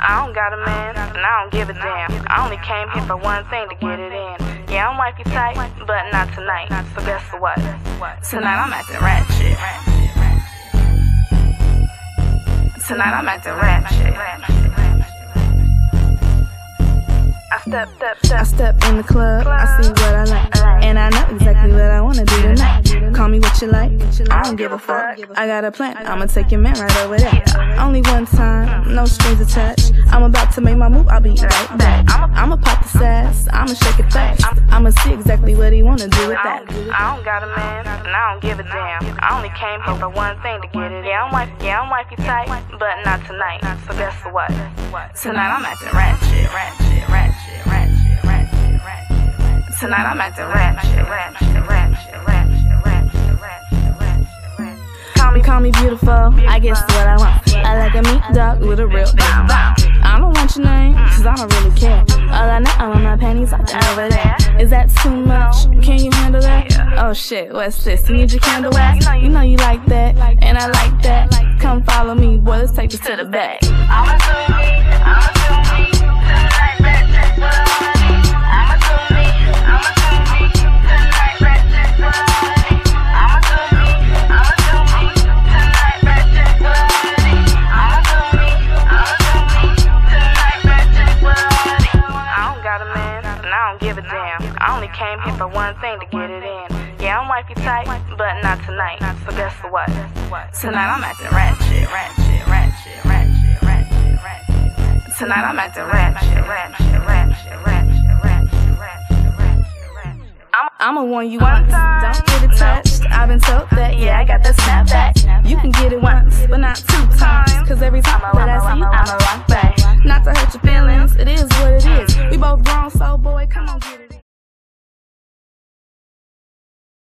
I don't got a man, and I don't give a damn. I only came here for one thing, to get it in. Yeah, I'm wifey tight, but not tonight. So guess what? Tonight I'm acting ratchet. Tonight I'm acting ratchet. I step in the club, I see what I like, and I know exactly what I wanna do tonight. Call me what you like, I don't give a fuck. I got a plan, I'ma take your man right over there. Only one time, no strings attached. I'm about to make my move, I'll be right back. I'ma pop the sass, I'ma shake it fast. I'ma see exactly what he wanna do with that. I don't got a man, and I don't give a damn. I only came here for one thing, to get it in. Yeah, I'm wifey tight, but not tonight. So guess what? Tonight I'm acting ratchet. Tonight I'm acting ratchet. Call me beautiful, I guess what I want. I like a meat dog with a real big bone. I don't want your name, cause I don't really care. All I know, I'm on my panties out there over there. Is that too much? Can you handle that? Oh shit, what's this? You need your candle wax? You know you like that, and I like that. Come follow me, boy, let's take this to the back. I'ma do me, tonight, ratchet, what I need. I'ma do me, tonight, ratchet, what I need. I'ma do me, tonight, ratchet, what I need. I'ma do me, tonight, ratchet, what I need. I don't got a man, and I don't give a damn. I only came here for one thing, to get it in. Yeah, I'm wifey tight, but not tonight. So guess what? Tonight I'm acting ratchet. Tonight I'm acting ratchet. I'ma warn you once, don't get it touched. I've been told that, yeah, I got that snapback. You can get it once, but not 2 times. Cause every time that I see you, I'm